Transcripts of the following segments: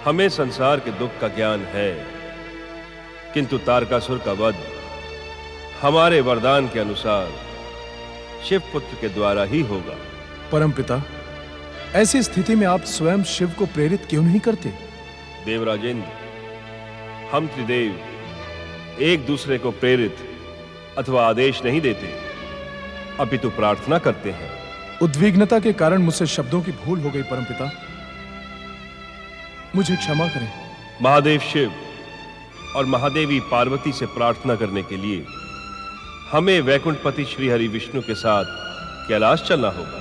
हमें संसार के दुख का ज्ञान है, किंतु तारकासुर का वध हमारे वरदान के अनुसार शिव पुत्र के द्वारा ही होगा। परमपिता, ऐसी स्थिति में आप स्वयं शिव को प्रेरित क्यों नहीं करते? देवराजेंद्र, हम त्रिदेव एक दूसरे को प्रेरित अथवा आदेश नहीं देते, अपितु प्रार्थना करते हैं। उद्विग्नता के कारण मुझसे शब्दों की भूल हो गई परमपिता, मुझे क्षमा करें। महादेव शिव और महादेवी पार्वती से प्रार्थना करने के लिए हमें वैकुंठपति श्री हरि विष्णु के साथ कैलाश चलना होगा।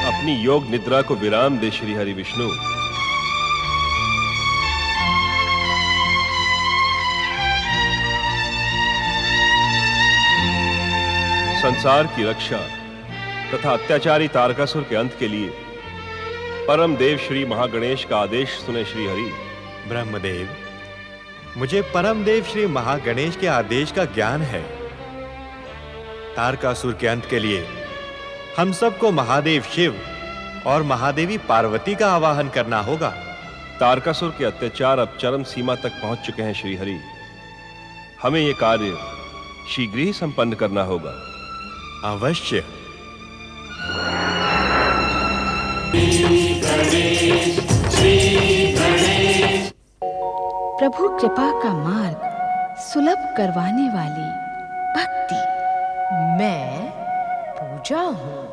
अपनी योग निद्रा को विराम दे श्री हरि विष्णु। संसार की रक्षा तथा अत्याचारी तारकासुर के अंत के लिए परम देव श्री महागणेश का आदेश सुने श्री हरि। ब्रह्मदेव, मुझे परम देव श्री महागणेश के आदेश का ज्ञान है। तारकासुर के अंत के लिए हम सबको महादेव शिव और महादेवी पार्वती का आवाहन करना होगा। तारकासुर के अत्याचार अब चरम सीमा तक पहुंच चुके हैं श्री हरि। हमें यह कार्य शीघ्र ही संपन्न करना होगा। अवश्य। प्रभु कृपा का मार्ग सुलभ करवाने वाली भक्ति। मैं पूजा हूँ,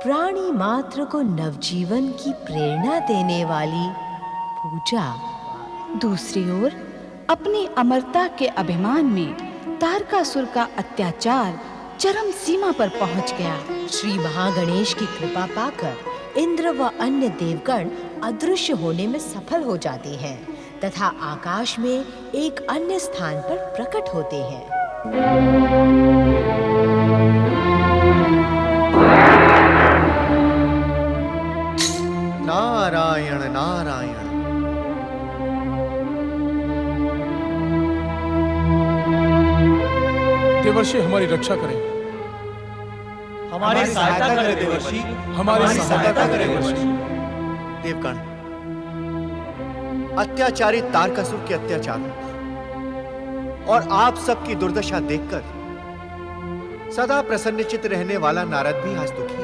प्राणी मात्र को नवजीवन की प्रेरणा देने वाली पूजा। दूसरी ओर अपनी अमरता के अभिमान में तारकासुर का अत्याचार चरम सीमा पर पहुंच गया। श्री महागणेश की कृपा पाकर इंद्र व अन्य देवगण अदृश्य होने में सफल हो जाते हैं तथा आकाश में एक अन्य स्थान पर प्रकट होते हैं। नारायण नारायण। देवर्षि हमारी रक्षा करें, हमारी सहायता करें देवर्षि, हमारी सहायता करें देवर्षि। देवगण, अत्याचारी तारकासुर के अत्याचार और आप सबकी दुर्दशा देखकर सदा प्रसन्नचित्त रहने वाला नारद भी आज दुखी।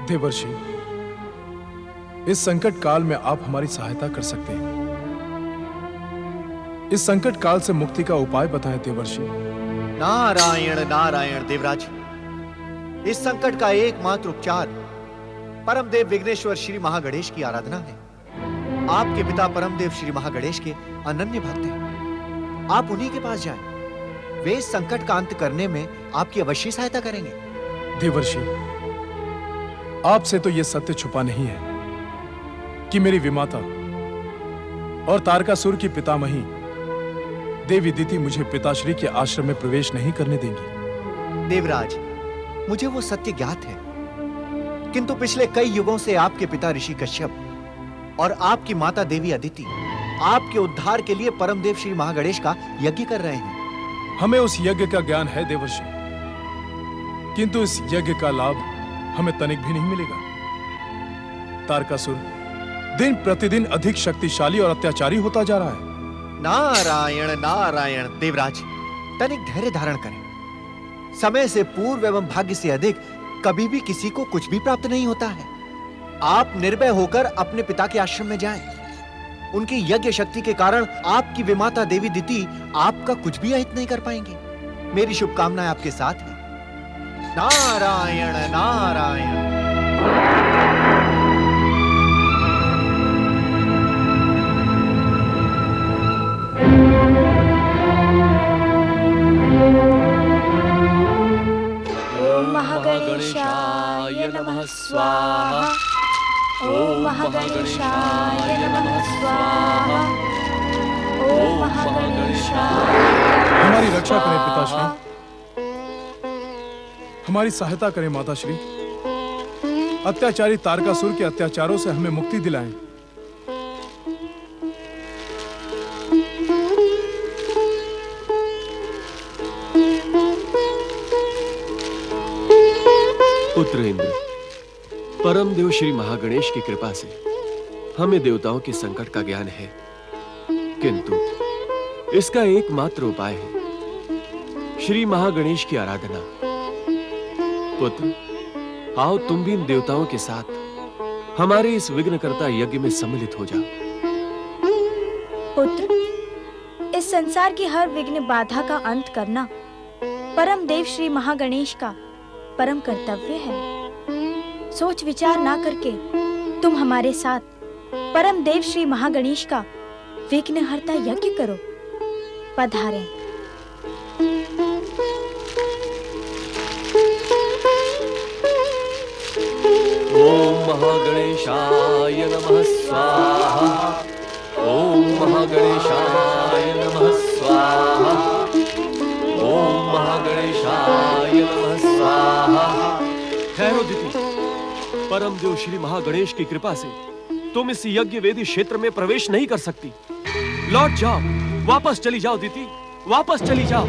देवर्षि, इस संकट काल में आप हमारी सहायता कर सकते हैं। इस संकट काल से मुक्ति का उपाय बताएं देवर्षि। नारायण नारायण देवराज, इस संकट का एकमात्र उपचार परमदेव विघ्नेश्वर श्री महागणेश की आराधना है। आपके पिता परमदेव श्री महागणेश के अनन्य भक्त हैं। आप उन्हीं के पास जाएं। वे इस संकट का अंत करने में आपकी अवश्य सहायता करेंगे। देवर्षि, आपसे तो यह सत्य छुपा नहीं है कि मेरी विमाता और तारकासुर की पितामही देवी दिति मुझे पिताश्री के आश्रम में प्रवेश नहीं करने देंगी। देवराज, मुझे वो सत्य ज्ञात है, किंतु पिछले कई युगों से आपके पिता ऋषि कश्यप और आपकी माता देवी अदिति आपके उद्धार के लिए परमदेव श्री महागणेश का यज्ञ कर रहे हैं। हमें उस यज्ञ का ज्ञान है देवर्षि, किंतु इस यज्ञ का लाभ हमें तनिक भी नहीं मिलेगा। तारकासुर दिन प्रतिदिन अधिक शक्तिशाली और अत्याचारी होता जा रहा है। नारायण नारायण देवराज, तनिक धैर्य धारण करें। समय से पूर्व एवं भाग्य से अधिक कभी भी किसी को कुछ भी प्राप्त नहीं होता है। आप निर्भय होकर अपने पिता के आश्रम में जाएं। उनकी यज्ञ शक्ति के कारण आपकी विमाता देवी दिति आपका कुछ भी अहित नहीं कर पाएंगी। मेरी शुभकामनाएं आपके साथ हैं। नारायण नारायण। महागणेशाय नमः स्वाहा। ओम महागणेशाय नमः स्वाहा। ओम महागणेशाय। हमारी रक्षा करें पिताश्री, हमारी सहायता करें माताश्री। अत्याचारी तारकासुर के अत्याचारों से हमें मुक्ति दिलाएं। पुत्र इंद्र, परम देव श्री महागणेश की कृपा से हमें देवताओं के संकट का ज्ञान है, किंतु इसका एकमात्र उपाय है श्री महागणेश की आराधना। पुत्र, आओ तुम भी इन देवताओं के साथ हमारे इस विघ्नकर्ता यज्ञ में सम्मिलित हो जाओ। पुत्र, इस संसार की हर विघ्न बाधा का अंत करना परम देव श्री महागणेश का परम कर्तव्य है। सोच विचार ना करके तुम हमारे साथ परम देव श्री महागणेश का विघ्नहर्ता यज्ञ करो। पधारें। ओम महागणेशाय नमः स्वाहा। ओम महागणेशाय नमः स्वाहा। ओम महागणेशाय नमः स्वाहा। ठहरो दिति, परम देव श्री महागणेश की कृपा से तुम इस यज्ञ वेदी क्षेत्र में प्रवेश नहीं कर सकती। लौट जाओ, वापस चली जाओ दिति, वापस चली जाओ।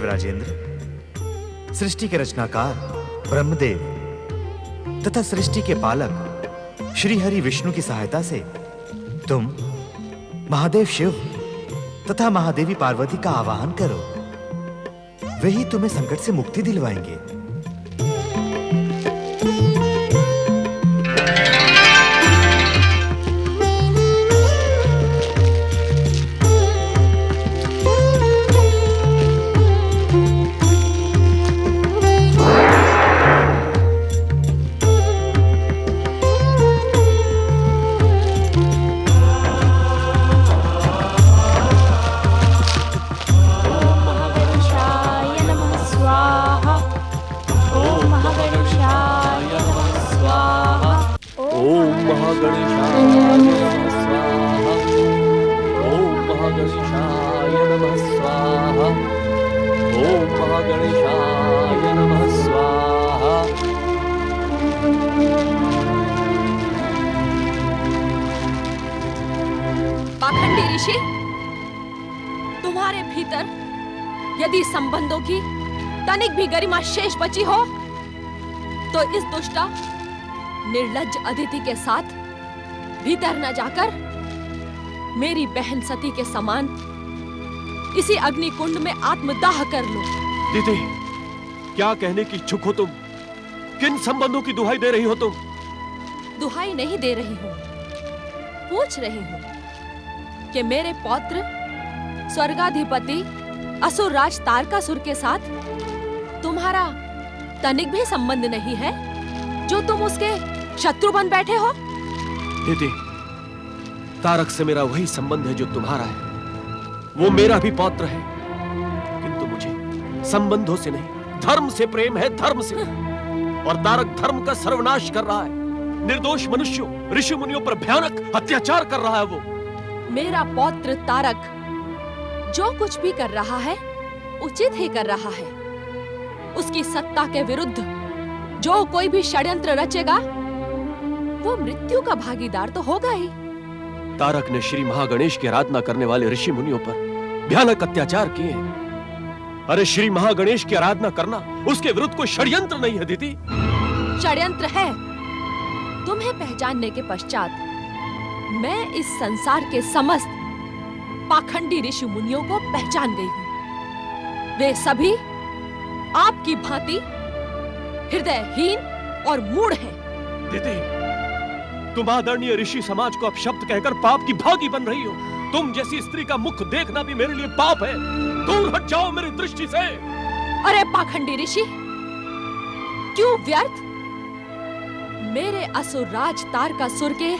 राजेंद्र, सृष्टि के रचनाकार ब्रह्मदेव तथा सृष्टि के पालक श्री हरि विष्णु की सहायता से तुम महादेव शिव तथा महादेवी पार्वती का आवाहन करो। वे ही तुम्हें संकट से मुक्ति दिलवाएंगे। पाखंडी ऋषि, तुम्हारे भीतर यदि संबंधों की तनिक भी गरिमा शेष बची हो तो इस दुष्टा निर्लज्ज अदिति के साथ भीतर न जाकर मेरी बहन सती के समान इसी अग्नि कुंड में आत्मदाह कर लो। दीदी, क्या कहने की इच्छुक हो तुम? किन संबंधों की दुहाई दे रही हो तुम? दुहाई नहीं दे रही हूँ, पूछ रही हूँ कि मेरे पौत्र स्वर्गाधिपति असुरराज तारकासुर के साथ तुम्हारा तनिक भी संबंध नहीं है जो तुम उसके शत्रु बन बैठे हो? दीदी, तारक से मेरा वही संबंध है जो तुम्हारा है। वो मेरा भी पौत्र है, किंतु मुझे संबंधों से नहीं धर्म से प्रेम है, धर्म से। और तारक धर्म का सर्वनाश कर रहा है, निर्दोष मनुष्यों ऋषि मुनियों पर भयानक अत्याचार कर रहा है। वो मेरा पौत्र तारक जो कुछ भी कर रहा है उचित ही कर रहा है। उसकी सत्ता के विरुद्ध जो कोई भी षड्यंत्र रचेगा वो मृत्यु का भागीदार तो होगा ही। तारक ने श्री महागणेश की आराधना करने वाले ऋषि मुनियों पर भयानक अत्याचार किए हैं। अरे श्री महागणेश की आराधना करना उसके विरुद्ध कोई षड्यंत्र नहीं है दीदी। षड्यंत्र है। तुम्हें पहचानने के पश्चात मैं इस संसार के समस्त पाखंडी ऋषि मुनियों को पहचान गई हूँ। वे सभी आपकी भांति हृदयहीन और मूढ़ हैं। दीदी, तुम आदरणीय ऋषि समाज को अपशब्द कहकर पाप की भागी बन रही हो। तुम जैसी स्त्री का मुख देखना भी मेरे लिए पाप है। दूर हट जाओ मेरी दृष्टि से। अरे पाखंडी ऋषि, क्यों व्यर्थ मेरे असुर राज तारकासुर के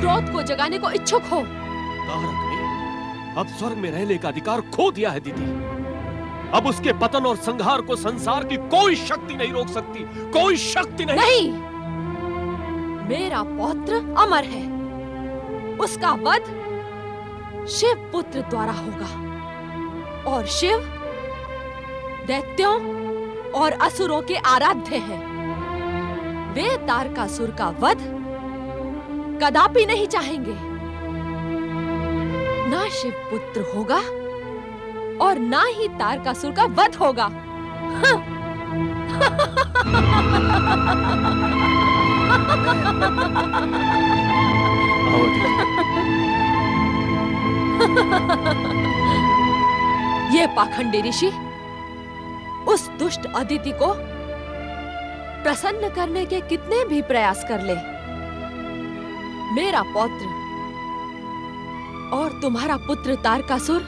क्रोध को जगाने को इच्छुक हो? तारक ने अब स्वर्ग में रहने का अधिकार खो दिया है दीदी। अब उसके पतन और संहार को संसार की कोई शक्ति नहीं रोक सकती, कोई शक्ति नहीं। नहीं, मेरा पौत्र अमर है। उसका वध शिव पुत्र द्वारा होगा और शिव दैत्यों और असुरों के आराध्य हैं। वे तारकासुर का वध कदापि नहीं चाहेंगे। ना शिव पुत्र होगा और ना ही तारकासुर का वध होगा। आओ दीदी। ये पाखंडी ऋषि उस दुष्ट अदिति को प्रसन्न करने के कितने भी प्रयास कर ले, मेरा पौत्र और तुम्हारा पुत्र तारकासुर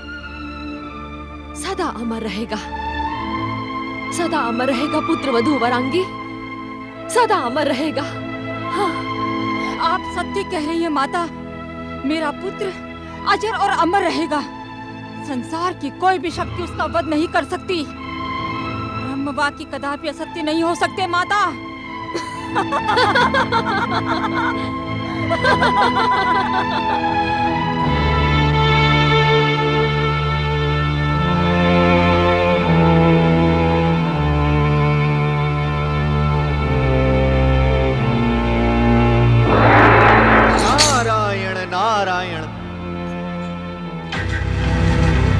सदा अमर रहेगा। सदा अमर रहेगा पुत्र वधू वरांगी, सदा अमर रहेगा। हाँ। आप सत्य कह रही हैं माता। मेरा पुत्र अजर और अमर रहेगा। संसार की कोई भी शक्ति उसका वध नहीं कर सकती। ब्रह्मवाक्य कदापि असत्य नहीं हो सकते माता। नारायण नारायण।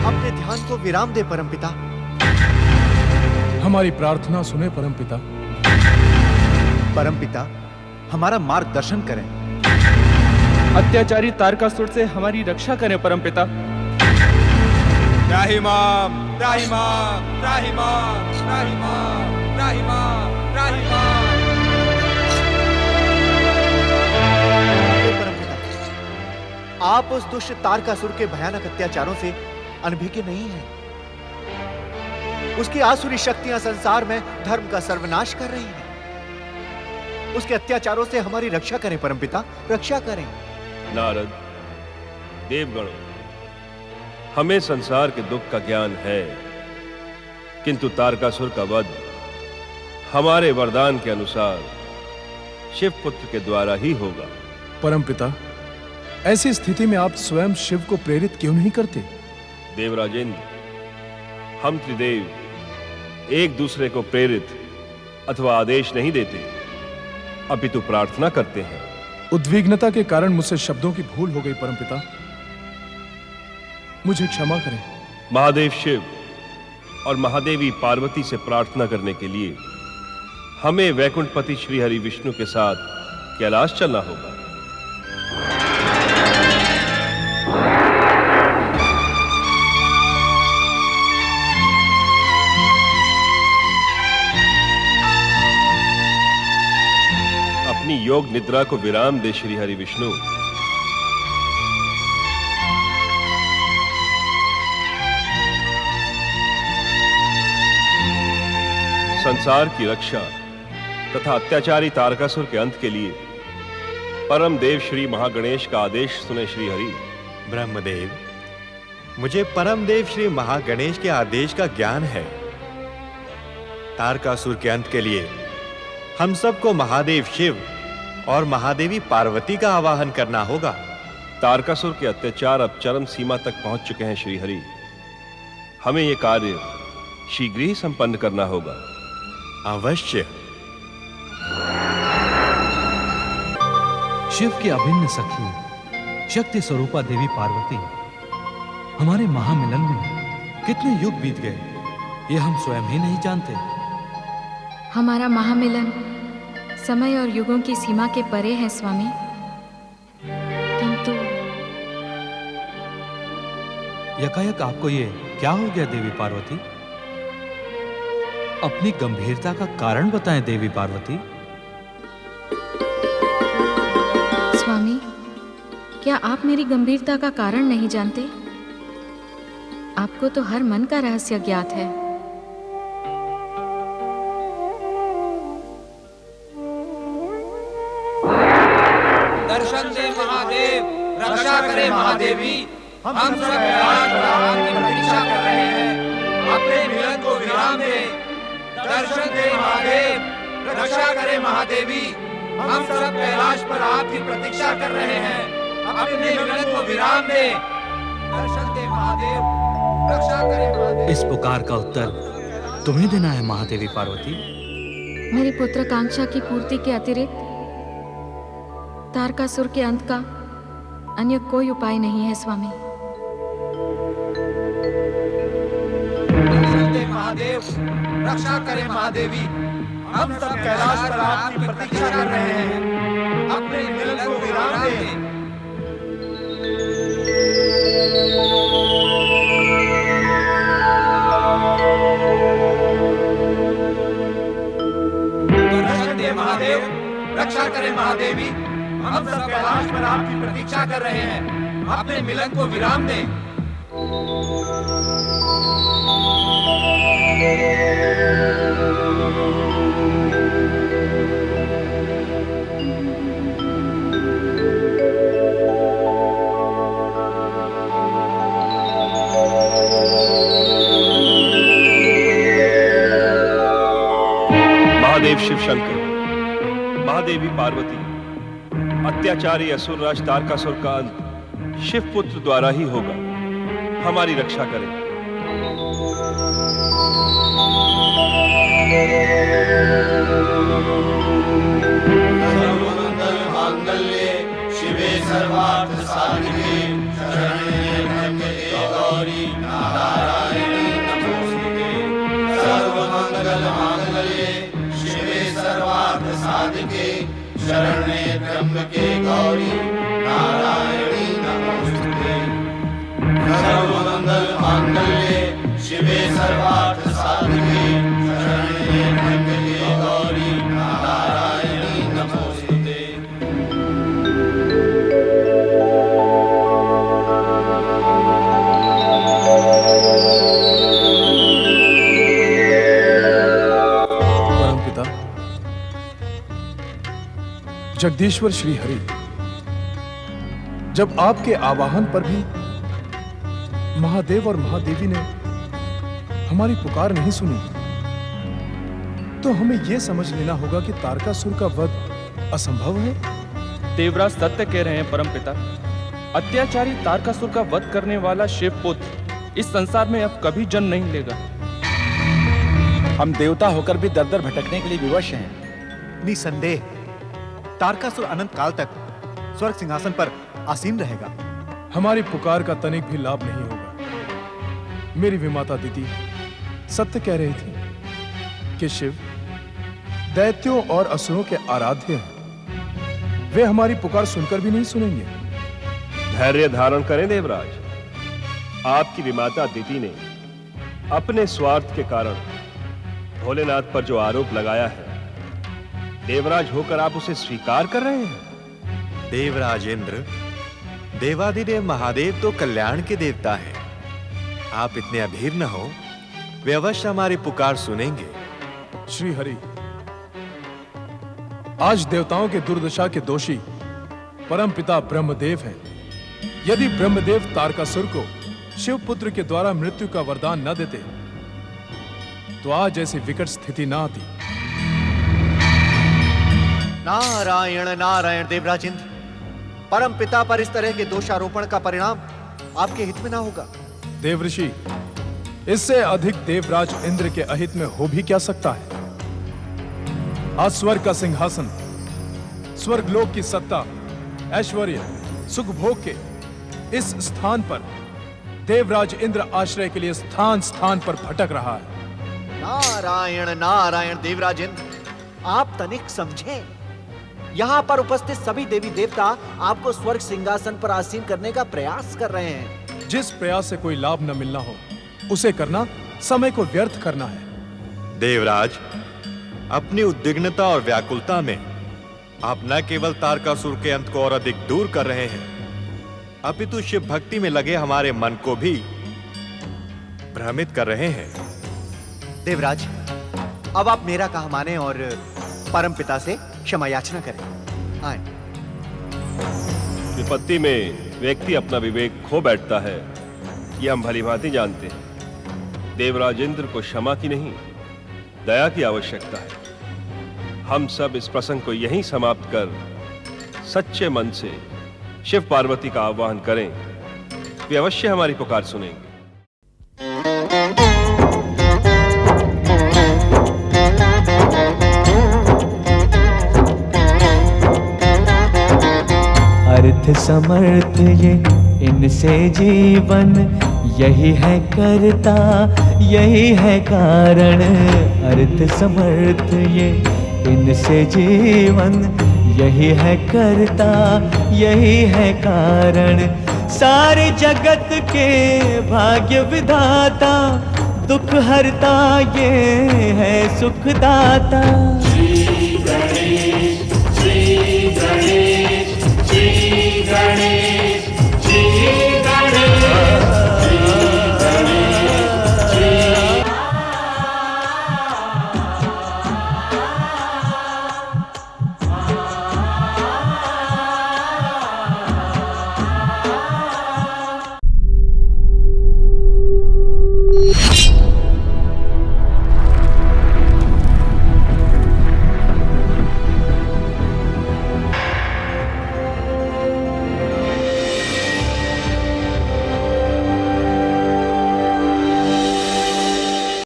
अपने ध्यान को विराम दे परमपिता। हमारी प्रार्थना सुने परमपिता। परमपिता, हमारा मार्गदर्शन करें। अत्याचारी तारकासुर से हमारी रक्षा करें परमपिता। त्राहिमाम त्राहिमाम त्राहिमाम त्राहिमाम त्राहिमाम त्राहिमाम। परमपिता, आप उस दुष्ट तारकासुर के भयानक अत्याचारों से अनभिज्ञ नहीं हैं। उसकी आसुरी शक्तियां संसार में धर्म का सर्वनाश कर रही हैं। उसके अत्याचारों से हमारी रक्षा करें परमपिता, रक्षा करें। नारद, देवगण, हमें संसार के दुख का ज्ञान है, किंतु तारकासुर का वध हमारे वरदान के अनुसार शिव पुत्र के द्वारा ही होगा। परमपिता, ऐसी स्थिति में आप स्वयं शिव को प्रेरित क्यों नहीं करते? देवराजेंद्र, हम त्रिदेव एक दूसरे को प्रेरित अथवा आदेश नहीं देते, अपितु प्रार्थना करते हैं। उद्विग्नता के कारण मुझसे शब्दों की भूल हो गई परमपिता, मुझे क्षमा करें। महादेव शिव और महादेवी पार्वती से प्रार्थना करने के लिए हमें वैकुंठपति श्री हरि विष्णु के साथ कैलाश चलना होगा। अपनी योग निद्रा को विराम दे श्री हरि विष्णु। संसार की रक्षा तथा अत्याचारी तारकासुर के अंत के लिए परम देव श्री महागणेश का आदेश सुने श्री हरि। ब्रह्मदेव, मुझे परम देव श्री महागणेश के आदेश का ज्ञान है। तारकासुर के अंत के लिए हम सबको महादेव शिव और महादेवी पार्वती का आवाहन करना होगा। तारकासुर के अत्याचार अब चरम सीमा तक पहुंच चुके हैं श्री हरि। हमें यह कार्य शीघ्र ही संपन्न करना होगा। अवश्य। शिव की अभिन्न सखी शक्ति स्वरूपा देवी पार्वती, हमारे महामिलन में कितने युग बीत गए, ये हम स्वयं ही नहीं जानते। हमारा महामिलन समय और युगों की सीमा के परे है स्वामी। यकायक आपको ये क्या हो गया देवी पार्वती? अपनी गंभीरता का कारण बताएं देवी पार्वती। स्वामी, क्या आप मेरी गंभीरता का कारण नहीं जानते? आपको तो हर मन का रहस्य ज्ञात है। दर्शन दे महादेव, रक्षा करे महादेवी। हम सब कैलाश भगवान की प्रतीक्षा कर रहे हैं, अपने मिलन को विराम दे। दर्शन दे महादेव, रक्षा करे महादेवी। हम सब कैलाश पर आपकी प्रतीक्षा कर रहे हैं, अपने मिलन को विराम दे। दर्शन दे महादेव, रक्षा करे महादेव। इस पुकार का उत्तर तुम्हें देना है महादेवी पार्वती। मेरी पुत्रकांक्षा की पूर्ति के अतिरिक्त तारकासुर के अंत का अन्य कोई उपाय नहीं है स्वामी। दर्शन दे महादेव, रक्षा करे महादेवी। हम सब कैलाश पर आपकी प्रतीक्षा कर रहे हैं, अपने मिलन को विराम दे। दर्शन दे महादेव, रक्षा करे महादेवी। हम सब कैलाश पर आपकी प्रतीक्षा कर रहे हैं, अपने मिलन को विराम दें। महादेव शिव शंकर, महादेवी पार्वती, अत्याचारी असुरराज तारकासुर का अंत शिव पुत्र द्वारा ही होगा। हमारी रक्षा करें। सर्वमंगल मांगल्ये शिवे सर्वार्थ साधिके शरण्ये त्र्यंबके गौरी नारायणी नमोस्तुते। सर्वमंगल मांगल्ये शिवे सर्वार्थ साधिके शरण्ये त्र्यंबके गौरी नारायणी नमोस्तुते। सर्वमंगल मांगल्ये शिवे सर्वार्थ साधिके शरण्ये त्र्यंबके गौरी नारायणी नमोस्तुते। परमपिता जगदीश्वर श्री हरि, जब आपके आवाहन पर भी महादेव और महादेवी ने हमारी पुकार नहीं सुनी, तो हमें यह समझ लेना होगा कि तारकासुर का वध असंभव है। देवराज सत्य कह रहे हैं परमपिता। अत्याचारी तारकासुर का वध करने वाला शिव पुत्र इस संसार में अब कभी जन्म नहीं लेगा। हम देवता होकर भी दर दर भटकने के लिए विवश हैं। निसंदेह तारकासुर अनंत काल तक स्वर्ग सिंहासन पर आसीन रहेगा। हमारी पुकार का तनिक भी लाभ नहीं होगा। मेरी विमाता दीदी सत्य कह रही थी कि शिव दैत्यों और असुरों के आराध्य हैं। वे हमारी पुकार सुनकर भी नहीं सुनेंगे। धैर्य धारण करें देवराज। आपकी विमाता दिति ने अपने स्वार्थ के कारण भोलेनाथ पर जो आरोप लगाया है, देवराज होकर आप उसे स्वीकार कर रहे हैं। देवराज इंद्र, देवादिदेव महादेव तो कल्याण के देवता हैं। आप इतने अधीर न हो, वे अवश्य हमारी पुकार सुनेंगे। श्री हरि, आज देवताओं के दुर्दशा के दोषी परमपिता ब्रह्मदेव हैं। यदि ब्रह्मदेव तारकासुर को शिव पुत्र के द्वारा मृत्यु का वरदान न देते, तो आज ऐसी विकट स्थिति न आती। नारायण नारायण देवराज इंद्र, परम पिता पर इस तरह के दोषारोपण का परिणाम आपके हित में ना होगा। देवऋषि, इससे अधिक देवराज इंद्र के अहित में हो भी क्या सकता है। आज स्वर्ग का सिंहासन, स्वर्गलोक की सत्ता, ऐश्वर्य, सुख भोग के इस स्थान पर देवराज इंद्र आश्रय के लिए स्थान स्थान पर भटक रहा है। नारायण नारायण देवराज इंद्र, आप तनिक समझें। यहाँ पर उपस्थित सभी देवी देवता आपको स्वर्ग सिंहासन पर आसीन करने का प्रयास कर रहे हैं। जिस प्रयास से कोई लाभ न मिलना हो उसे करना समय को व्यर्थ करना है। देवराज, अपनी उद्विग्नता और व्याकुलता में आप न केवल तारकासुर के अंत को और अधिक दूर कर रहे हैं, अपितु शिव भक्ति में लगे हमारे मन को भी भ्रमित कर रहे हैं। देवराज, अब आप मेरा कहा माने और परम पिता से क्षमा याचना करें। आए। विपत्ति में व्यक्ति अपना विवेक खो बैठता है, ये हम भली भांति जानते हैं। देवराज इंद्र को क्षमा की नहीं, दया की आवश्यकता है। हम सब इस प्रसंग को यहीं समाप्त कर सच्चे मन से शिव पार्वती का आह्वान करें, वे अवश्य हमारी पुकार सुनेंगे। अर्थ समर्थ ये इनसे जीवन, यही है करता यही है कारण। अर्थ समर्थ ये इनसे जीवन, यही है करता यही है कारण। सारे जगत के भाग्य विधाता, दुख हरता ये है सुखदाता। श्री गणेश, श्री गणेश, श्री गणेश।